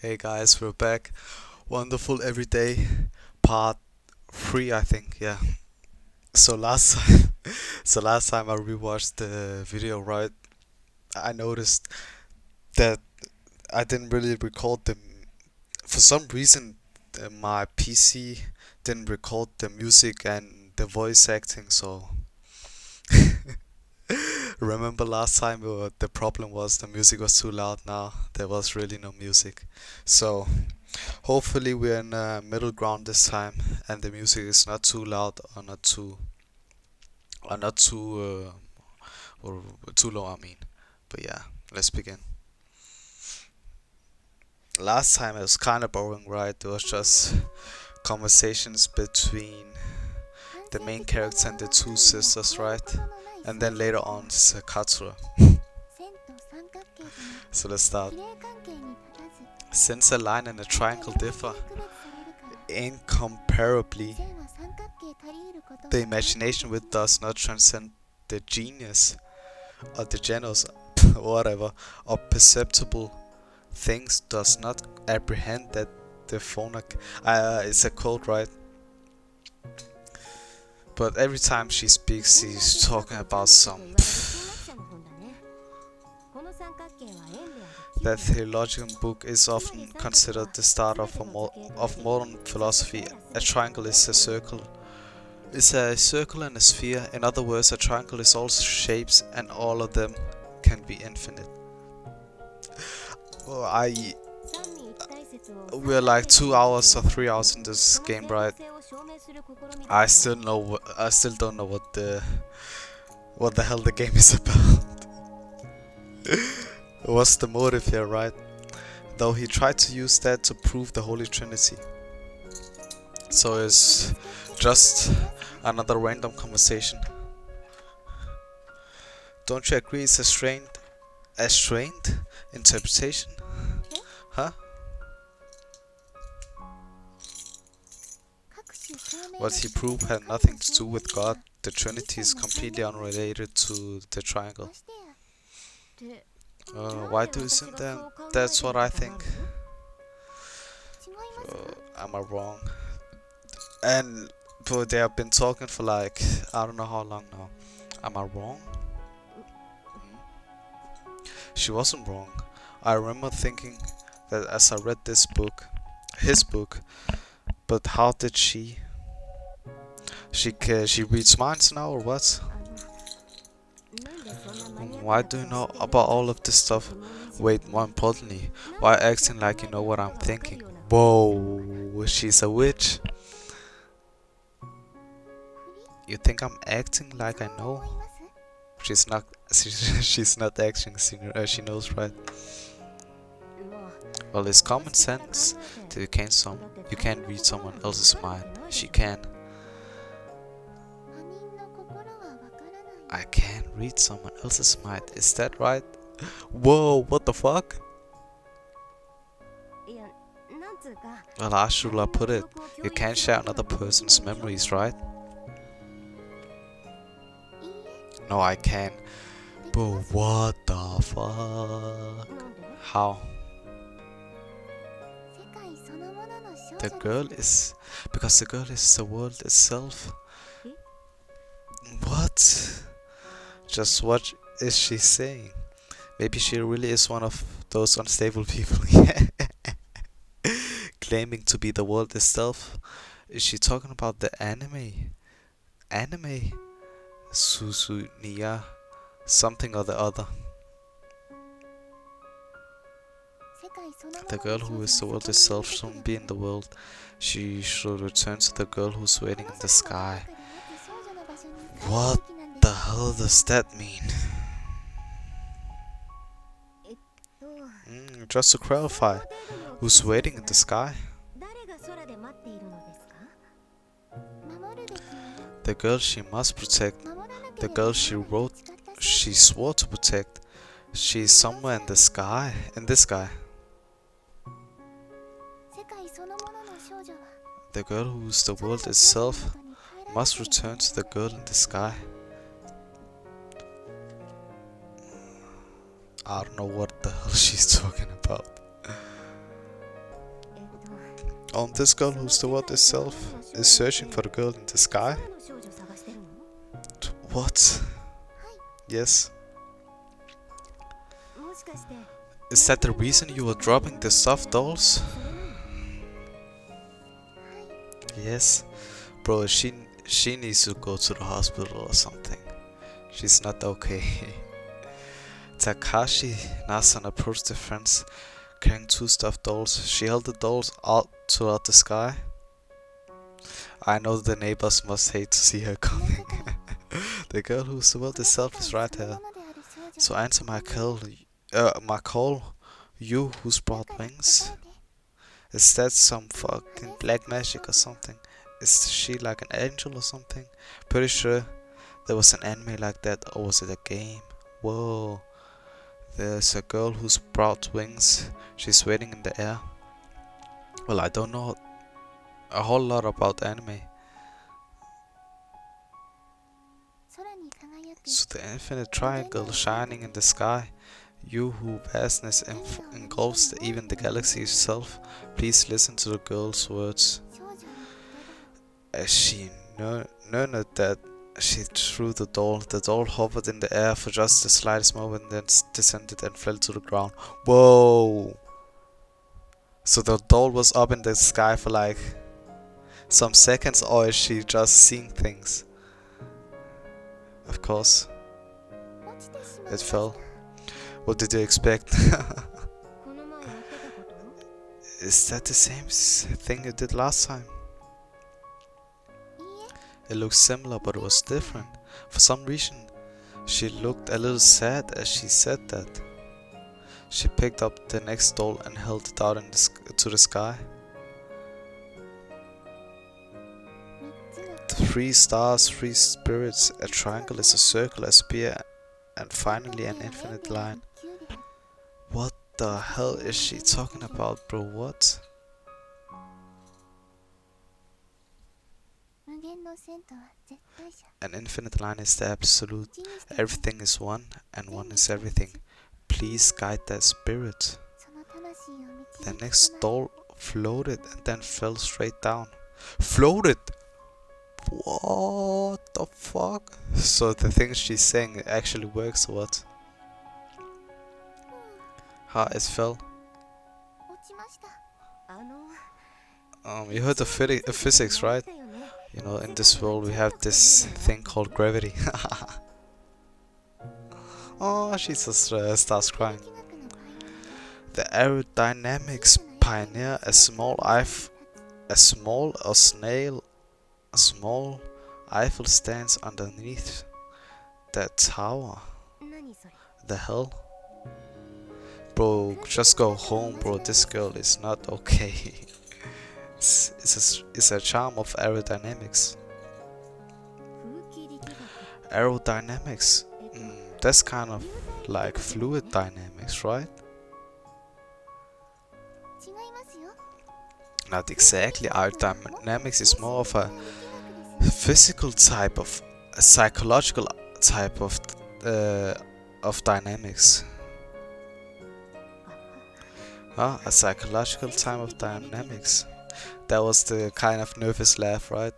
Hey guys, we're back. Wonderful everyday part 3, I think. Yeah. So last time, last time I rewatched the video, right? I noticed that I didn't really record them. For some reason, my PC didn't record the music and the voice acting. So remember last time the problem was the music was too loud. Now there was really no music. So hopefully we're in a middle ground this time, and the music is not too loud or not too or too low. I mean, but yeah, let's begin. Last time it was kind of boring, right? It was just conversations between the main character and the two sisters, right? And then later on, it's Katsura. So let's start. Since a line and a triangle differ incomparably, the imagination which does not transcend the genius or the genius, whatever, of perceptible things does not apprehend that the phonic. It's a quote, right? But every time she speaks, she's talking about some. That theological book is often considered the start of of modern philosophy. A triangle is a circle. It's a circle and a sphere. In other words, a triangle is all shapes, and all of them can be infinite. Well, we're like 2 hours or 3 hours in this game, right? I still don't know what the hell the game is about. What's the motive here, right? Though he tried to use that to prove the Holy Trinity. So it's just another random conversation. Don't you agree it's a strained interpretation? Huh? What he proved had nothing to do with God. The Trinity is completely unrelated to the triangle. Why do you assume that? That's what I think. Am I wrong? And but they have been talking for like I don't know how long now. Am I wrong? She wasn't wrong. I remember thinking that as I read his book, but how did she? She reads minds now or what? Why do you know about all of this stuff? Wait, more importantly, why acting like you know what I'm thinking? Whoa, she's a witch. You think I'm acting like I know? She's not. She's not acting. She knows, right? Well, it's common sense that you can't read someone else's mind. She can. I can't read someone else's mind. Is that right? Whoa, what the fuck? Well, how should I put it? You can't share another person's memories, right? No, I can. But what the fuck? How? The girl is... Because the girl is the world itself. What? Just what is she saying? Maybe she really is one of those unstable people claiming to be the world itself. Is she talking about the anime? Anime? Suzunia? Something or the other. The girl who is the world itself shouldn't be in the world. She should return to the girl who's waiting in the sky. What the hell does that mean? Just to clarify, who's waiting in the sky? The girl she must protect. The girl she swore to protect. She's somewhere in the sky. In this sky. The girl who's the world itself must return to the girl in the sky. I don't know what the hell she's talking about. This girl who's the world itself is searching for the girl in the sky. What? Yes. Is that the reason you were dropping the soft dolls? Yes. Bro, she needs to go to the hospital or something. She's not okay. Takashi Nasan approached the friends carrying 2 stuffed dolls. She held the dolls out throughout the sky. I know the neighbors must hate to see her coming. The girl who's the world itself is right here. So answer my call, you who's brought wings. Is that some fucking black magic or something? Is she like an angel or something? Pretty sure there was an anime like that, or was it a game? Whoa. There's a girl who's brought wings. She's waiting in the air. Well, I don't know a whole lot about anime. So the infinite triangle shining in the sky. You who vastness engulfs even the galaxy itself. Please listen to the girl's words. As she nurtured that, she threw the doll. The doll hovered in the air for just the slightest moment, then descended and fell to the ground. Whoa! So the doll was up in the sky for like some seconds, or is she just seeing things? Of course. It fell. What did you expect? Is that the same thing you did last time? It looks similar, but it was different. For some reason, she looked a little sad as she said that. She picked up the next doll and held it out to the sky. 3 stars, 3 spirits, a triangle is a circle, a spear, and finally an infinite line. What the hell is she talking about, bro? What? An infinite line is the absolute. Everything is one, and one is everything. Please guide that spirit. The next doll floated and then fell straight down. Floated? What the fuck? So the thing she's saying actually works or what? It fell. You heard the physics, right? You know, in this world we have this thing called gravity. Oh, she just starts crying. The aerodynamics pioneer, a small Eiffel stands underneath that tower. The hell? Bro, just go home, bro. This girl is not okay. It's a charm of aerodynamics. Aerodynamics? That's kind of like fluid dynamics, right? Not exactly. Aerodynamics is more of a physical type of, a psychological type of dynamics. A psychological type of dynamics. That was the kind of nervous laugh, right?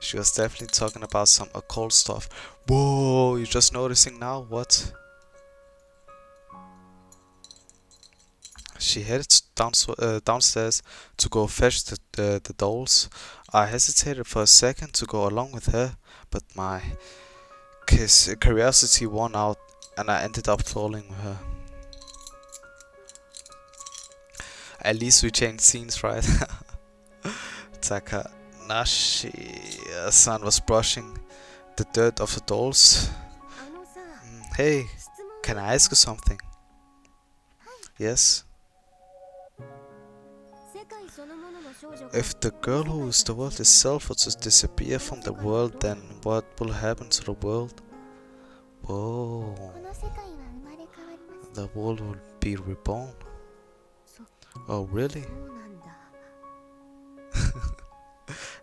She was definitely talking about some occult stuff. Whoa, you're just noticing now? What? She headed downstairs to go fetch the dolls. I hesitated for a second to go along with her, but my curiosity won out and I ended up following her. At least we changed scenes, right? Takanashi-san was brushing the dirt off the dolls. Hey, can I ask you something? Yes? If the girl who is the world itself were to disappear from the world, then what will happen to the world? Whoa. The world will be reborn. Oh, really?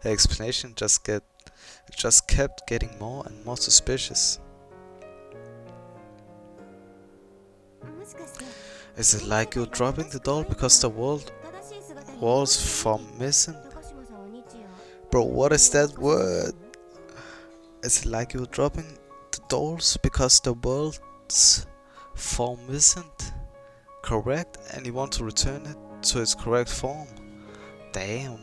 Her explanation just kept getting more and more suspicious. Is it like you're dropping the doll because the world walls from missing. Bro, what is that word? Is it like you're dropping the dolls because the world's form isn't correct and you want to return it to its correct form? Damn.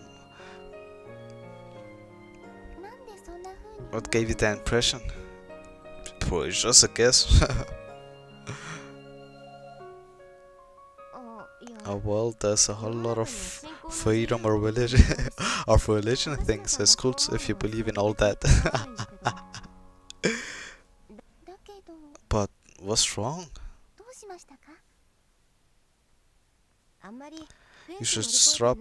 What gave you that impression? Bro, it's just a guess. Oh well, there's a whole lot of freedom or religion of religion things as cool if you believe in all that. But what's wrong? You should stop.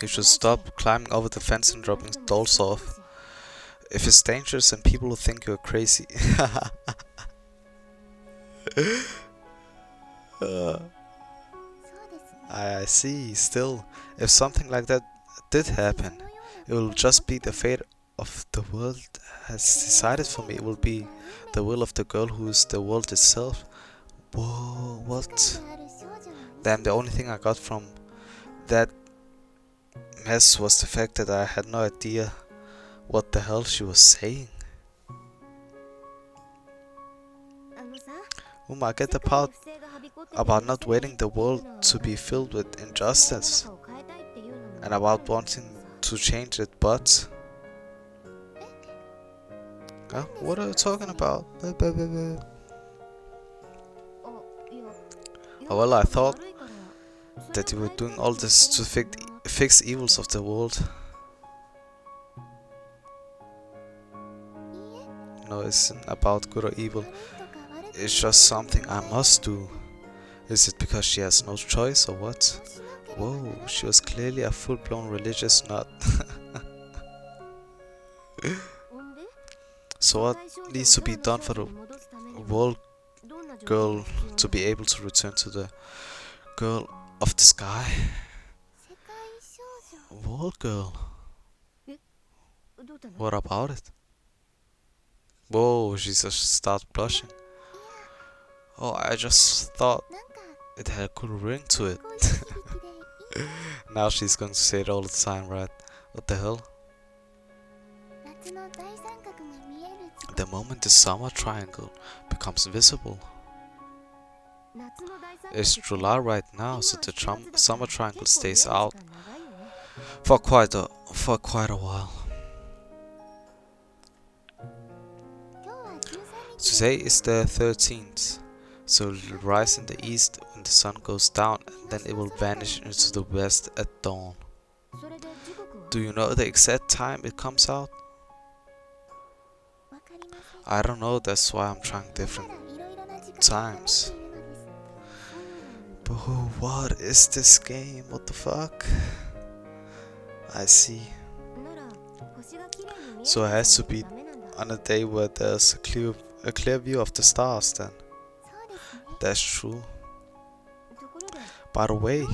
You should stop climbing over the fence and dropping dolls off. If it's dangerous and people will think you're crazy. I see. Still, if something like that did happen, it will just be the fate of the world has decided for me. It will be the will of the girl who is the world itself. Whoa, what? Damn, the only thing I got from that mess was the fact that I had no idea what the hell she was saying. I get the part about not wanting the world to be filled with injustice and about wanting to change it, but what are you talking about? Oh, well, I thought that you were doing all this to fix evils of the world. No, it isn't about good or evil. It's just something I must do. Is it because she has no choice or what? Whoa, she was clearly a full-blown religious nut. So what needs to be done for the world girl to be able to return to the girl of the sky? World girl? What about it? Whoa, she just started blushing. Oh, I just thought it had a cool ring to it. Now she's going to say it all the time, right? What the hell? The moment the summer triangle becomes visible. It's July right now, so the summer triangle stays out for quite a while. Today is the 13th, so it will rise in the east when the sun goes down, and then it will vanish into the west at dawn. Do you know the exact time it comes out? I don't know, that's why I'm trying different times. But what is this game? What the fuck? I see. So it has to be on a day where there's a clear view of the stars then. That's true. By the way,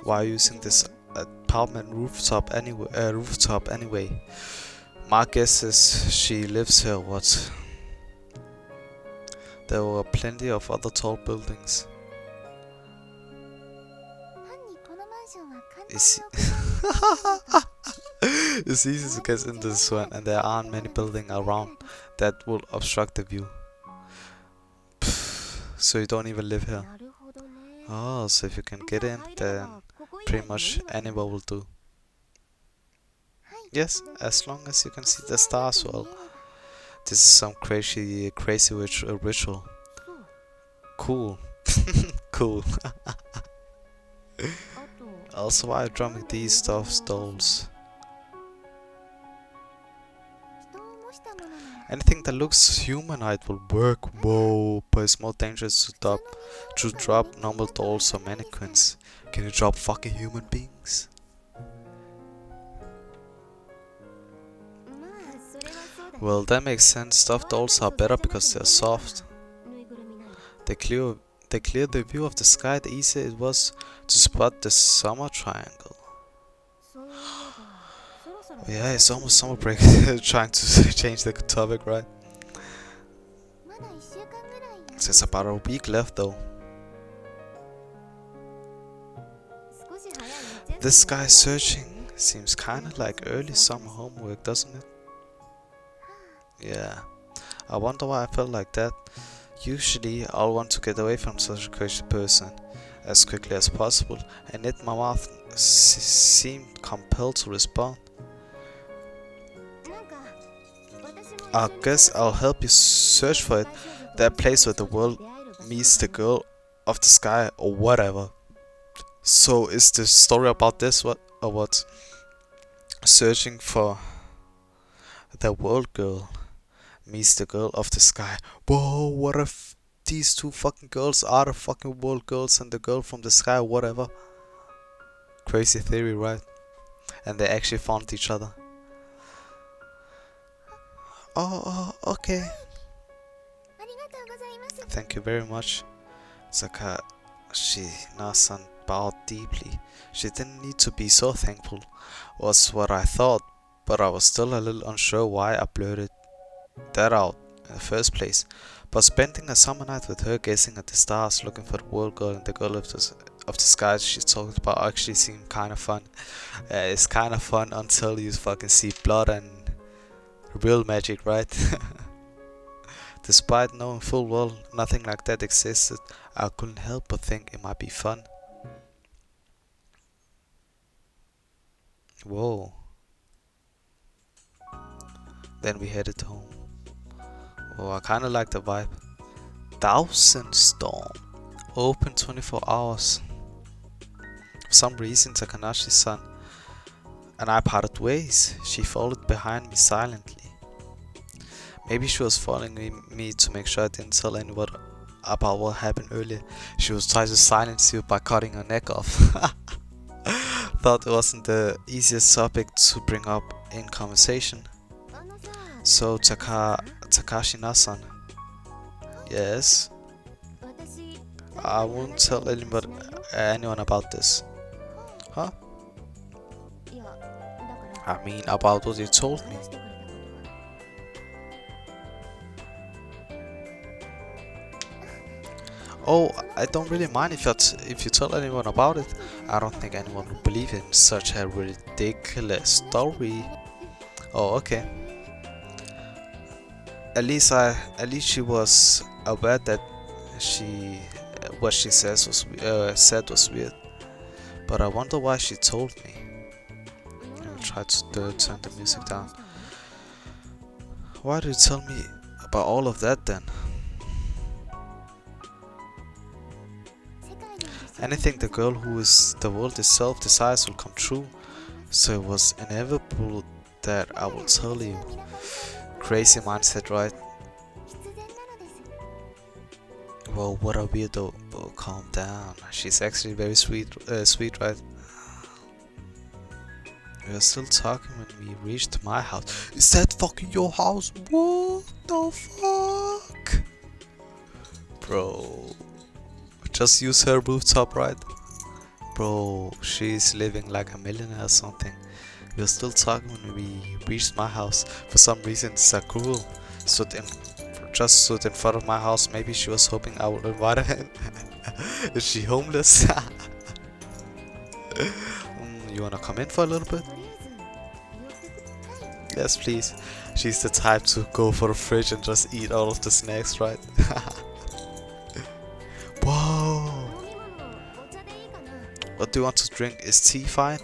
why are you using this apartment rooftop anyway? My guess is she lives here, what? There were plenty of other tall buildings. It's easy to get into this one, and there aren't many buildings around that will obstruct the view. So you don't even live here. Oh, so if you can get in, then pretty much anyone will do. Yes, as long as you can see the stars well. This is some crazy ritual. Cool. Cool. Also, why are you drumming these stuffed dolls? Anything that looks humanoid will work. Whoa, but it's more dangerous to drop normal dolls or mannequins. Can you drop fucking human beings? Well, that makes sense. Stuffed dolls are better because they're soft. They clear the view of the sky. The easier it was to spot the summer triangle. Yeah, it's almost summer break. Trying to change the topic, right? There's about a week left though. This guy searching seems kinda like early summer homework, doesn't it? Yeah. I wonder why I felt like that. Usually I'll want to get away from such a crazy person as quickly as possible, and yet my mouth seemed compelled to respond. I guess I'll help you search for it. That place where the world meets the girl of the sky or whatever. So is the story about this what or what? Searching for the world girl meets the girl of the sky. Whoa, what if these two fucking girls are the fucking world girls and the girl from the sky or whatever? Crazy theory, right? And they actually found each other. Oh, okay. Thank you very much. Takashi-san bowed deeply. She didn't need to be so thankful, was what I thought, but I was still a little unsure why I blurted that out in the first place. But spending a summer night with her, gazing at the stars, looking for the world girl and the girl of the skies she talked about actually seemed kind of fun. It's kind of fun until you fucking see blood and real magic, right? Despite knowing full well nothing like that existed, I couldn't help but think it might be fun. Whoa. Then we headed home. Oh, I kinda like the vibe. Thousand Storm. Open 24 hours. For some reason, Takanashi-san and I parted ways. She followed behind me silently. Maybe she was following me to make sure I didn't tell anyone about what happened earlier. She was trying to silence you by cutting her neck off. Thought it wasn't the easiest topic to bring up in conversation. So Takashi-san. Yes? I won't tell anyone about this. Huh? I mean, about what you told me. Oh, I don't really mind if you tell anyone about it. I don't think anyone would believe in such a ridiculous story. Oh, okay. At least she was aware that what she said was weird. But I wonder why she told me. Let me try to turn the music down. Why did you tell me about all of that then? Anything the girl who is the world itself desires will come true, so it was inevitable that I will tell you. Crazy mindset, right? Well, what a weirdo. Oh, calm down. She's actually very sweet, right? We were still talking when we reached my house. Is that fucking your house? What the fuck? Bro. Just use her rooftop, right? Bro, she's living like a millionaire or something. We were still talking when we reached my house. For some reason, Sakura just stood in front of my house. Maybe she was hoping I would invite her in. Is she homeless? You wanna come in for a little bit? Yes, please. She's the type to go for the fridge and just eat all of the snacks, right? Whoa! What do you want to drink? Is tea fine?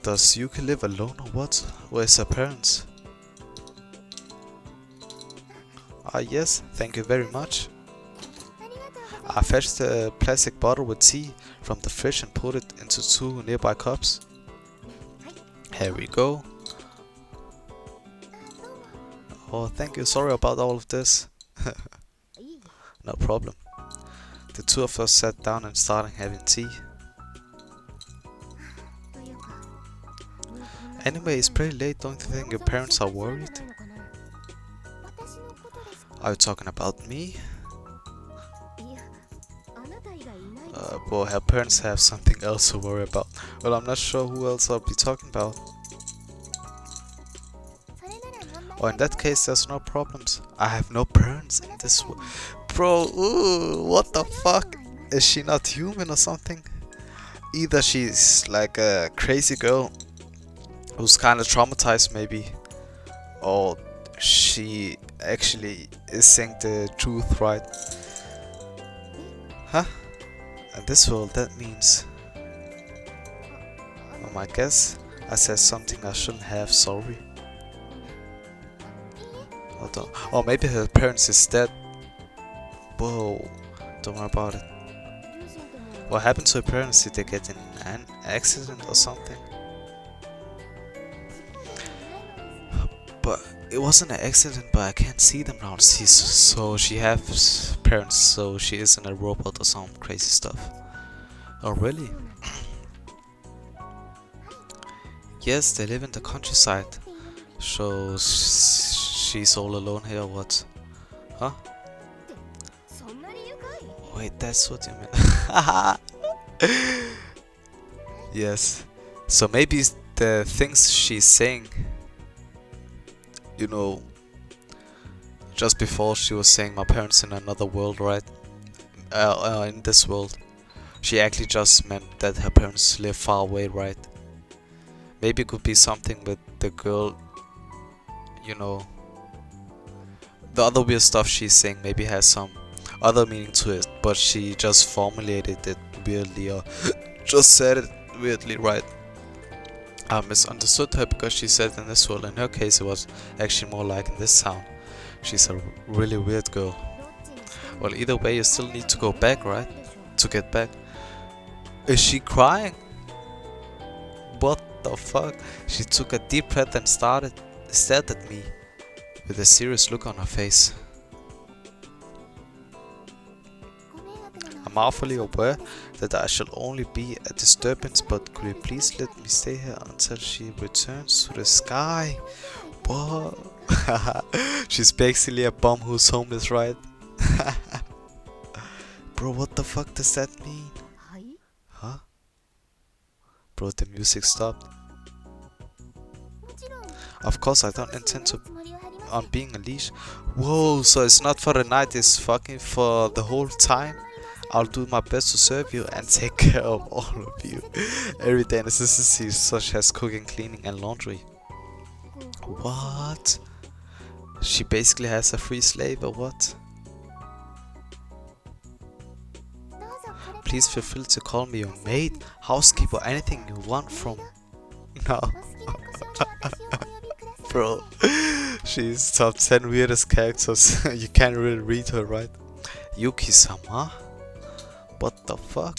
Does Yuki live alone or what? Where's her parents? Yes, thank you very much. I fetched a plastic bottle with tea from the fridge and put it into 2 nearby cups. Here we go. Oh, thank you. Sorry about all of this. No problem. The two of us sat down and started having tea. Anyway, it's pretty late. Don't you think your parents are worried? Are you talking about me? Well, her parents have something else to worry about. Well, I'm not sure who else I'll be talking about. Or in that case, there's no problems. I have no parents in this world. Bro, ooh, what the fuck? Is she not human or something? Either she's like a crazy girl who's kind of traumatized, maybe, or she actually is saying the truth, right? Huh? In this world, that means. I guess I said something I shouldn't have. Sorry. Or maybe her parents is dead. Whoa. Don't worry about it. What happened to her parents? Did they get in an accident or something? But it wasn't an accident, but I can't see them now. So she has parents, so she isn't a robot or some crazy stuff. Oh really? Yes, they live in the countryside. So she's all alone here or what? Huh? Wait, that's what you meant. Yes. So maybe the things she's saying, you know, just before she was saying my parents in another world, right? In this world. She actually just meant that her parents live far away, right? Maybe it could be something with the girl, you know. The other weird stuff she's saying maybe has some other meaning to it, but she just formulated it weirdly or just said it weirdly, right? I misunderstood her because she said in this world. In her case, it was actually more like in this town. She's a really weird girl. Well, either way, you still need to go back, right? To get back. Is she crying? What the fuck? She took a deep breath and stared at me with a serious look on her face. I'm awfully aware that I shall only be a disturbance, but could you please let me stay here until she returns to the sky? What? She's basically a bum who's homeless, right? Bro, what the fuck does that mean? Huh? Bro, the music stopped. Of course, I don't intend to on being a leash. Whoa, so it's not for the night, it's fucking for the whole time. I'll do my best to serve you and take care of all of you. Everyday necessities such as cooking, cleaning and laundry. What? She basically has a free slave or what? Please feel free to call me your maid, housekeeper, anything you want from now. Bro, she's top 10 weirdest characters. You can't really read her, right? Yuki-sama? What the fuck?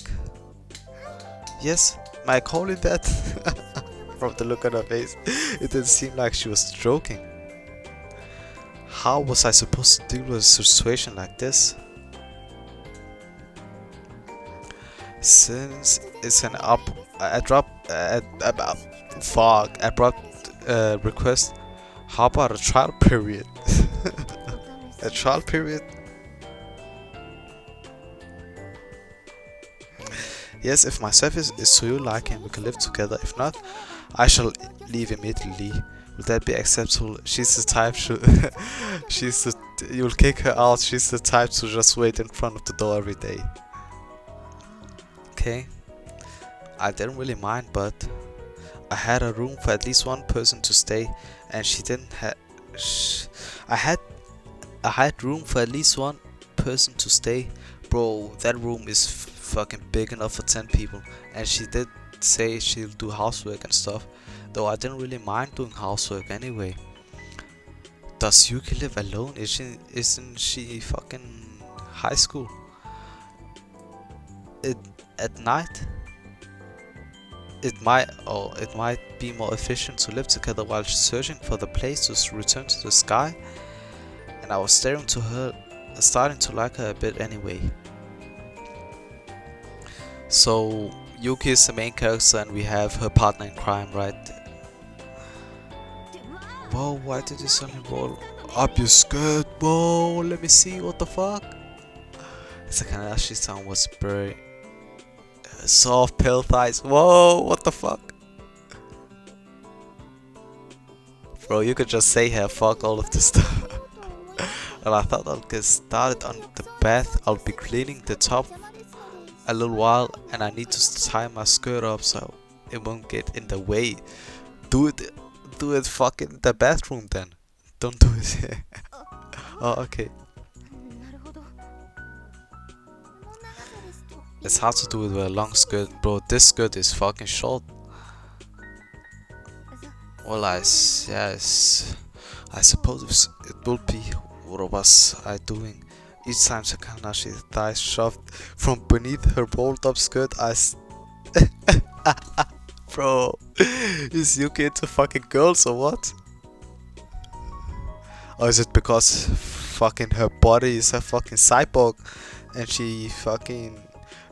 Yes, may I call it that? From the look on her face, it didn't seem like she was joking. How was I supposed to deal with a situation like this? Since it's an abrupt request, how about a trial period? A trial period? Yes, if my service is to your liking, we can live together. If not, I shall leave immediately. Will that be acceptable? She's the type you'll kick her out. She's the type to just wait in front of the door every day. Okay. I didn't really mind, but I had a room for at least one person to stay, and she didn't have. I had room for at least one person to stay. Bro, that room is fucking big enough for 10 people, and she did say she'll do housework and stuff, though I didn't really mind doing housework anyway. Does Yuki live alone? Isn't she fucking high school? At night? It might be more efficient to live together while searching for the place to return to the sky. And I was starting to like her a bit anyway. So Yuki is the main character and we have her partner in crime, right? Whoa, why did you suddenly roll up your skirt? Whoa, let me see, what the fuck? It's like an ashy sound was very soft, pale thighs. Whoa, what the fuck? Bro, you could just say here, fuck all of this stuff. Well, I thought I'll get started on the bath. I'll be cleaning the top a little while and I need to tie my skirt up so it won't get in the way. Do it fucking in the bathroom then. Don't do it here. Oh, okay. It's hard to do it with a long skirt, bro. This skirt is fucking short. Well, yes, I suppose it will be. What was I doing? Each time Sakanashi thighs shoved from beneath her rolled up skirt, Bro, is Yuki into fucking girls or what? Or is it because fucking her body is a fucking cyborg and she fucking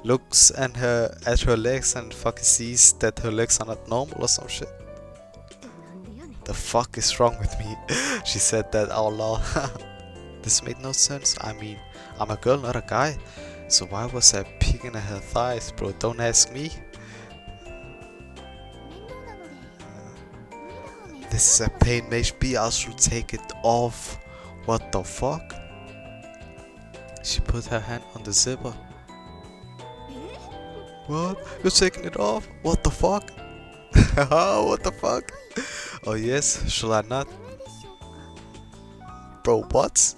looks at her legs and fucking sees that her legs are not normal or some shit? The fuck is wrong with me? She said that out loud. This made no sense. I mean, I'm a girl, not a guy. So why was I peeking at her thighs, bro? Don't ask me. This is a pain, maybe I should take it off. What the fuck? She put her hand on the zipper. What? You're taking it off? What the fuck? What the fuck? Oh yes, shall I not? Bro, what?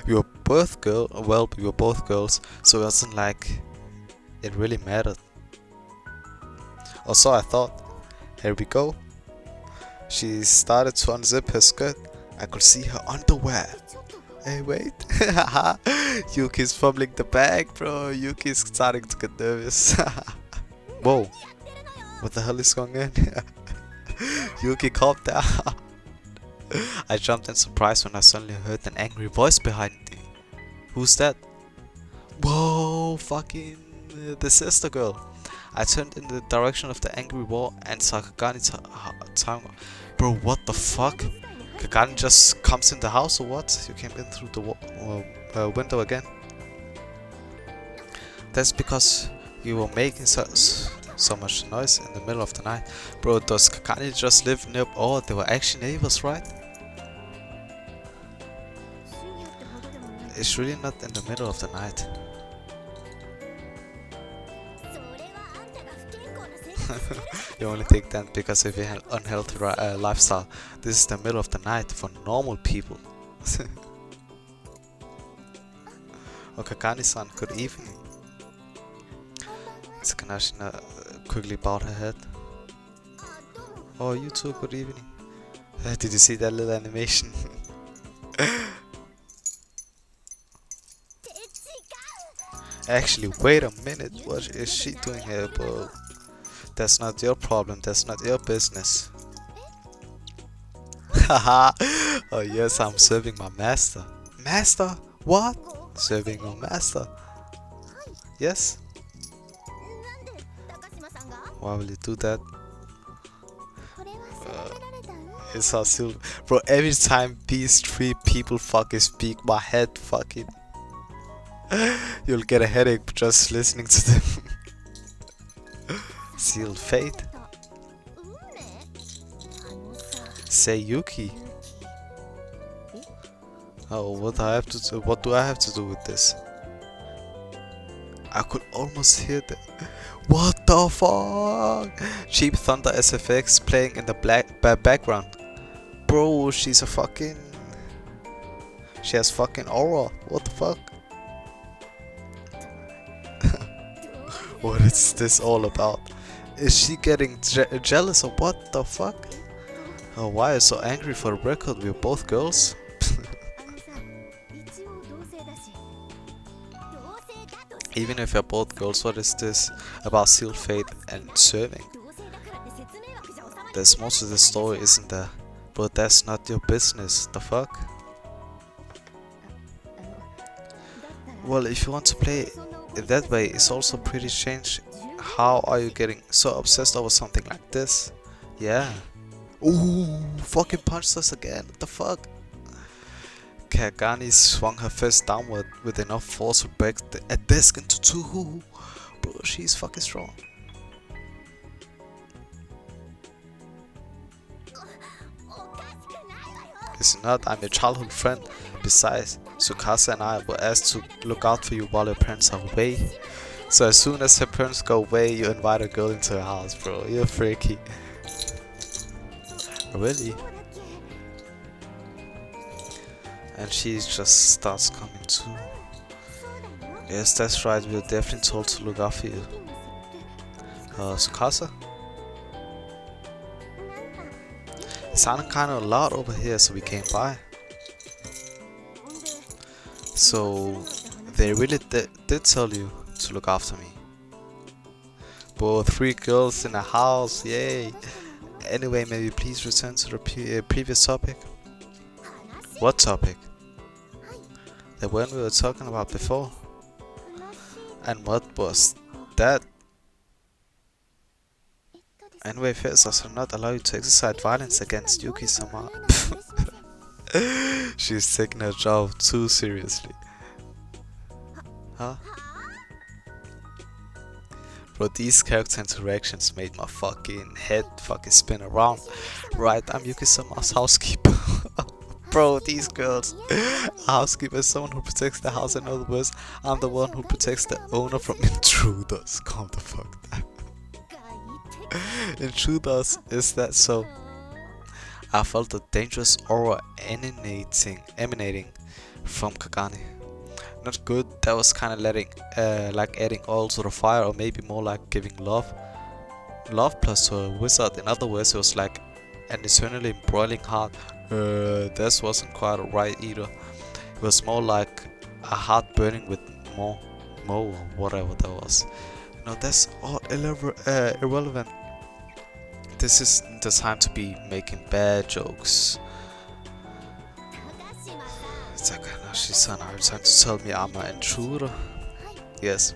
We were both we were both girls, so it wasn't like it really mattered. Or so I thought. Here we go. She started to unzip her skirt. I could see her underwear. Hey, wait. Yuki's fumbling the bag, bro. Yuki's starting to get nervous. Whoa. What the hell is going on? Yuki, calm down. I jumped in surprise when I suddenly heard an angry voice behind me. Who's that? Whoa, fucking the sister girl. I turned in the direction of the angry wall and saw Kagani time. Bro, what the fuck? Kagani just comes in the house or what? You came in through the window again? That's because you were making so much noise in the middle of the night. Bro, does Kagani just live near? Oh, they were actually neighbors, right? It's really not in the middle of the night. You only think that because of your unhealthy lifestyle. This is the middle of the night for normal people. Okagani-san, good evening. Sakanashina quickly bowed her head. Oh, you too, good evening. Did you see that little animation? Actually, wait a minute, what is she doing here, bro? That's not your problem, that's not your business. Haha. Oh yes, I'm serving my master. Master? What? Serving your master? Yes? Why will you do that? It's so silly. Bro, every time these three people fucking speak, my head fucking... You'll get a headache just listening to them. Sealed fate. Say Yuki. Oh, what do I have to do with this? I could almost hear the... What the fuck? Cheap Thunder SFX playing in the background. Bro, she's a fucking... She has fucking aura. What the fuck? What is this all about? Is she getting jealous or what the fuck? Oh, why are you so angry? For the record, we're both girls. Even if you're both girls, what is this about sealed fate and serving? There's most of the story, isn't there? But that's not your business. The fuck? Well, if you want to play it that way, it's also pretty strange. How are you getting so obsessed over something like this? Yeah. Ooh, fucking punched us again. What the fuck? Kagani swung her fist downward with enough force to break a desk into two. Bro, she's fucking strong. It's not, I'm your childhood friend. Besides, Tsukasa and I were asked to look out for you while your parents are away. So as soon as her parents go away, you invite a girl into your house, bro. You're freaky. Really? And she just starts coming too. Yes, that's right. We were definitely told to look out for you. Tsukasa? It sounded kind of loud over here, so we came by. So they really did tell you to look after me. But 3 girls in a house, yay! Anyway, maybe please return to the previous topic. What topic? The one we were talking about before. And what was that? Anyway, first, I shall not allow you to exercise violence against Yuki-sama. She's taking her job too seriously. Huh? Bro, these character interactions made my fucking head fucking spin around. Right, I'm Yuki-sama's housekeeper. Bro, these girls. A housekeeper is someone who protects the house. In other words, I'm the one who protects the owner from intruders. Calm the fuck down. Intruders, is that so? I felt a dangerous aura emanating from Kagane. Not good. That was kind of like adding oil to the fire, or maybe more like giving love plus to a wizard. In other words, it was like an eternally broiling heart. This wasn't quite right either. It was more like a heart burning with mo or whatever that was. No, that's all irrelevant. This isn't the time to be making bad jokes. Takanashi-san, are you trying to tell me I'm an intruder? Yes.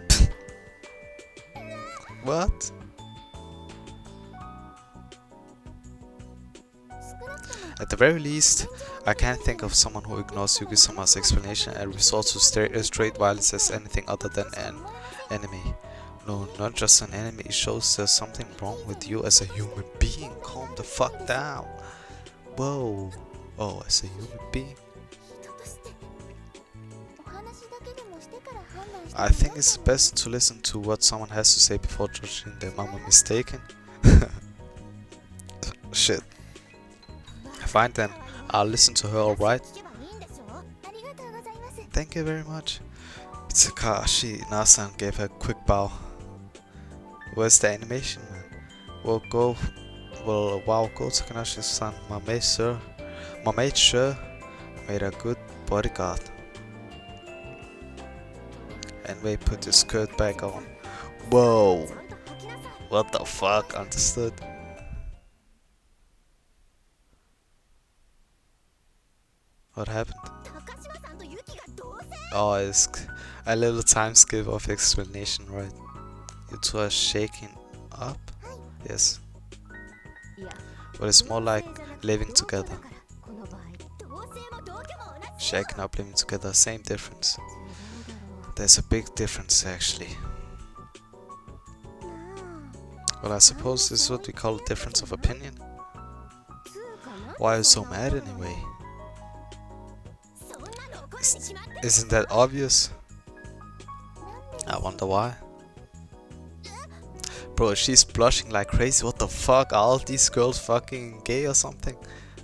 What? At the very least, I can't think of someone who ignores Yuki-sama's explanation and resorts to straight violence as anything other than an enemy. No, not just an enemy, it shows there's something wrong with you as a human being. Calm the fuck down. Whoa. Oh, as a human being? I think it's best to listen to what someone has to say before judging them. Am I mistaken? Shit. Fine then, I'll listen to her, alright? Thank you very much. Takashi-san gave her a quick bow. Where's the animation, man? Wow, go Takanashi-san, my maid sure made a good bodyguard. Anyway, put your skirt back on. Whoa! What the fuck? Understood? What happened? Oh, it's a little time skip of explanation, right? You two are shaking up? Yes. But it's more like living together. Shaking up, living together, same difference. There's a big difference actually. Well, I suppose this is what we call a difference of opinion. Why are you so mad anyway? Isn't that obvious? I wonder why. Bro, she's blushing like crazy. What the fuck? Are all these girls fucking gay or something?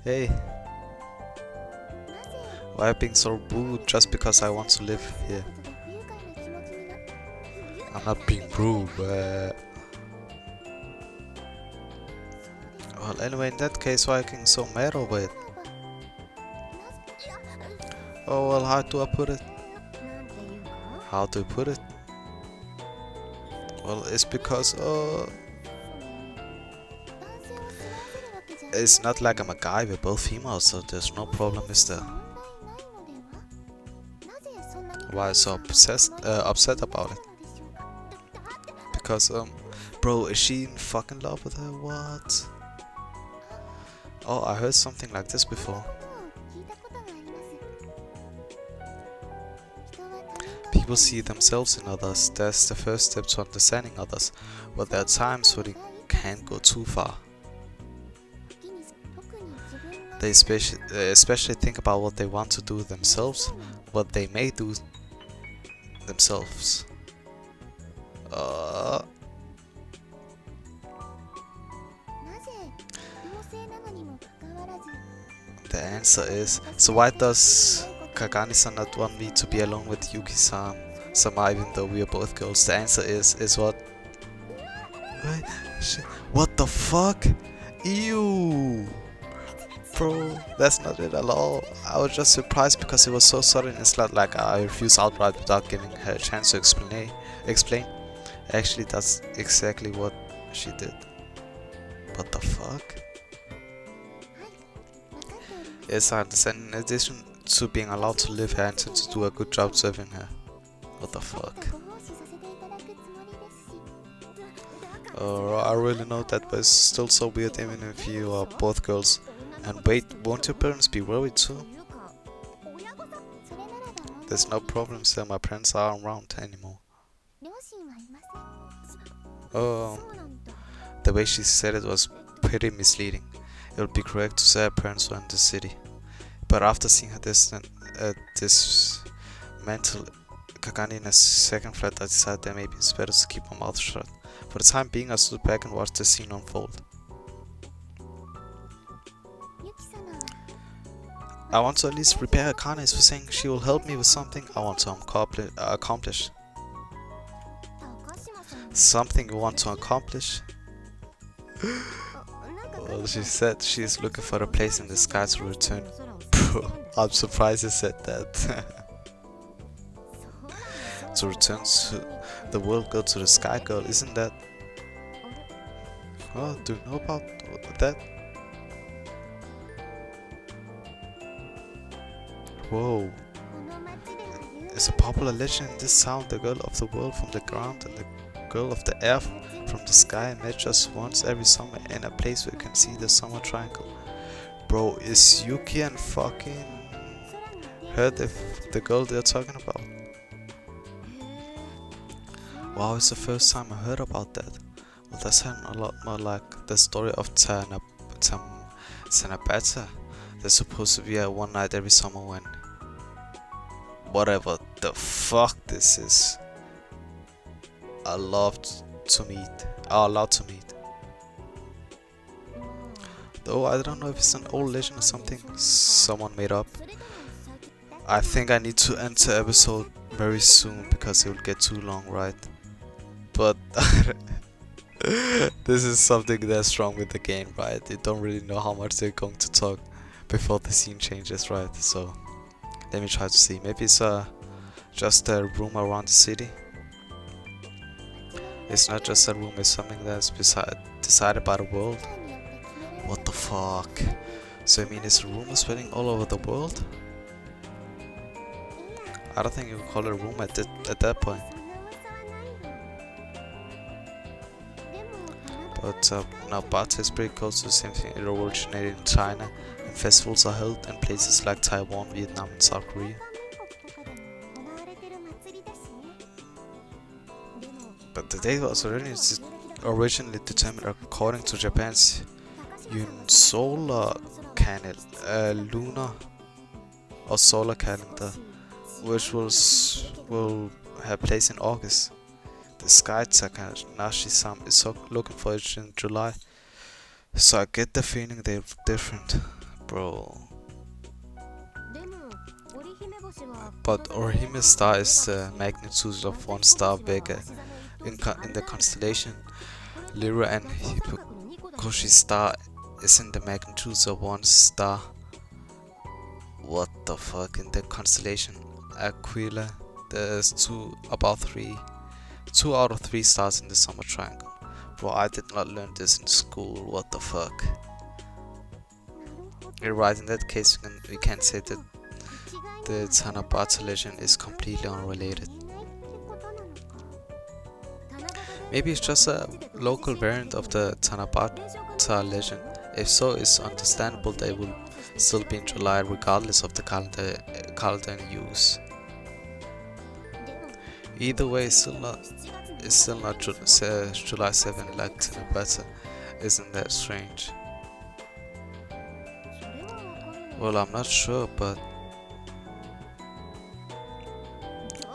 Hey. Why are you being so rude just because I want to live here? I'm not being rude, but... Well, anyway, in that case, why are you getting so mad over it? Oh, well, how do I put it? How do I put it? Well, it's because, it's not like I'm a guy, we're both females, so there's no problem, is there? Why are you so upset about it? Because, bro, is she in fucking love with her? What? Oh, I heard something like this before. People see themselves in others. That's the first step to understanding others. But there are times when it can't go too far. They especially think about what they want to do themselves, what they may do themselves. The answer is, so why does Kagani-san not want me to be alone with Yuki-san, Sama, even though we are both girls? The answer is what? Wait, shit. What the fuck? Ew! Bro, that's not it at all. I was just surprised because it was so sudden. It's not like I refused outright without giving her a chance to explain. Actually, that's exactly what she did. What the fuck? Yes, I understand. In addition to being allowed to live here, I intend to do a good job serving her. What the fuck? I really know that, but it's still so weird even if you are both girls. And wait, won't your parents be worried too? There's no problem, sir. My parents aren't around anymore. Oh, the way she said it was pretty misleading. It would be correct to say her parents were in the city. But after seeing her dismantle Kagani in a second flat, I decided that maybe it's better to keep my mouth shut. For the time being, I stood back and watched the scene unfold. I want to at least repair her kindness for saying she will help me with something I want to accomplish. Something you want to accomplish? Well, she said she is looking for a place in the sky to return. Bro, I'm surprised you said that. To return to the world girl to the sky girl, isn't that? Oh, do you know about that? Whoa. It's a popular legend in this town. The girl of the world from the ground and the girl of the air from the sky met just once every summer in a place where you can see the summer triangle. Bro, is Yuki and fucking her the girl they're talking about? Wow, it's the first time I heard about that. Well, that sounds a lot more like the story of Tanabata. There's supposed to be a one night every summer when whatever the fuck this is. Allowed to meet. Though I don't know if it's an old legend or something someone made up. I think I need to enter episode very soon because it will get too long, right? But this is something that's wrong with the game, right? You don't really know how much they're going to talk before the scene changes, right? So let me try to see. Maybe it's just a rumor around the city. It's not just a rumor, it's something that's decided by the world. What the fuck? So I mean, is a rumor spreading all over the world? I don't think you would call it a rumor at that point. But now Bata is pretty close to the same thing. It originated in China, and festivals are held in places like Taiwan, Vietnam, and South Korea. But the date was originally determined according to Japan's solar lunar or solar calendar, which will have place in August. The Sky Takanashi-san is looking for it in July, so I get the feeling they're different, bro. But Orihime's star is the magnitude of one star Vega in the constellation Lyra, and Hippokoshi's star is in the magnitude of one star. What the fuck? In the constellation Aquila, there's two out of three stars in the summer triangle. Bro, I did not learn this in school. What the fuck? You're right. In that case, we can say that the Tanabata legend is completely unrelated. Maybe it's just a local variant of the Tanabata legend. If so, it's understandable that it will still be in July regardless of the calendar in use. Either way, it's still not July 7 like Tanabata. Isn't that strange? Well, I'm not sure, but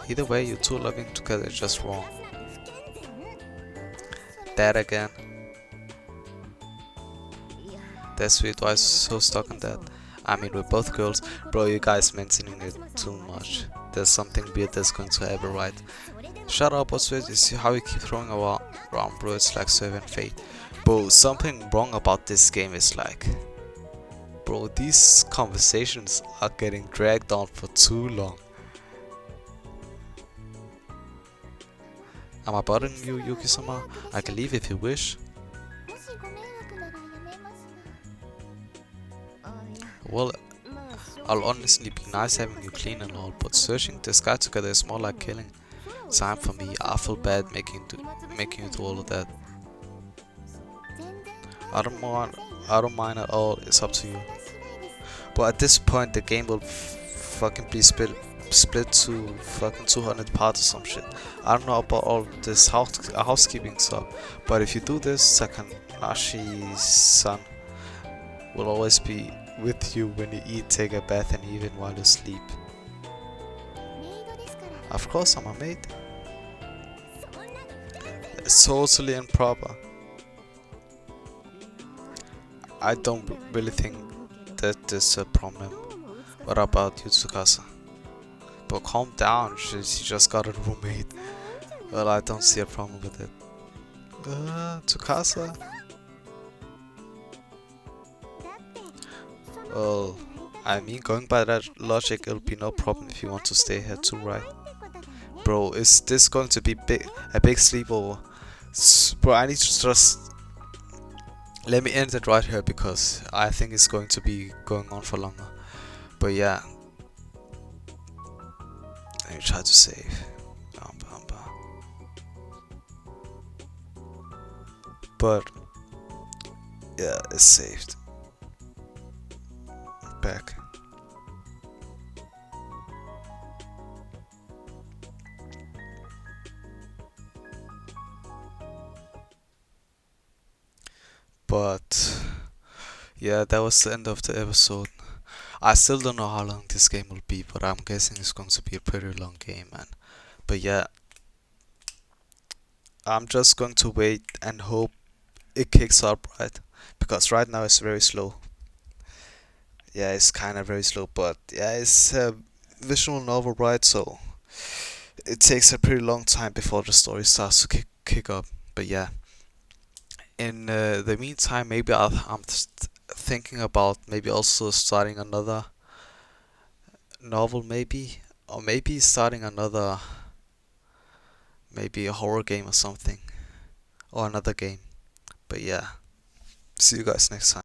either way, you two living together is just wrong. That again. That's sweet. Why so stuck on that? I mean, we're both girls. Bro, you guys mentioning it too much. There's something weird that's going to happen, right? Shut up, what's weird is how you keep throwing around bro, it's like serving fate. Bro, something wrong about this game is like, bro, these conversations are getting dragged on for too long. Am I bothering you, Yuki-sama? I can leave if you wish. Well, I'll honestly be nice having you clean and all, but searching this guy together is more like killing time for me. I feel bad making you do all of that. I don't mind. I don't mind at all. It's up to you. But at this point, the game will fucking be split to fucking 200 parts or some shit. I don't know about all this housekeeping stuff, but if you do this, Takanashi-san will always be with you when you eat, take a bath, and even while you sleep. Of course, I'm a maid. It's totally improper. I don't really think that is a problem. What about you, Tsukasa? But calm down, she just got a roommate. Well, I don't see a problem with it. Tsukasa? Well, I mean, going by that logic, it'll be no problem if you want to stay here too, right? Bro, is this going to be a big sleepover? Bro, I need to just... Let me end it right here because I think it's going to be going on for longer. But yeah. Let me try to save. But yeah, it's saved. Back. But yeah, that was the end of the episode. I still don't know how long this game will be, but I'm guessing it's going to be a pretty long game, man. But yeah, I'm just going to wait and hope it kicks up, right? Because right now it's very slow. Yeah, it's kind of very slow, but yeah, it's a visual novel, right? So it takes a pretty long time before the story starts to kick up. But yeah, in the meantime, maybe I'm thinking about maybe also starting another novel, maybe, or maybe starting another, maybe a horror game or something, or another game. But yeah, see you guys next time.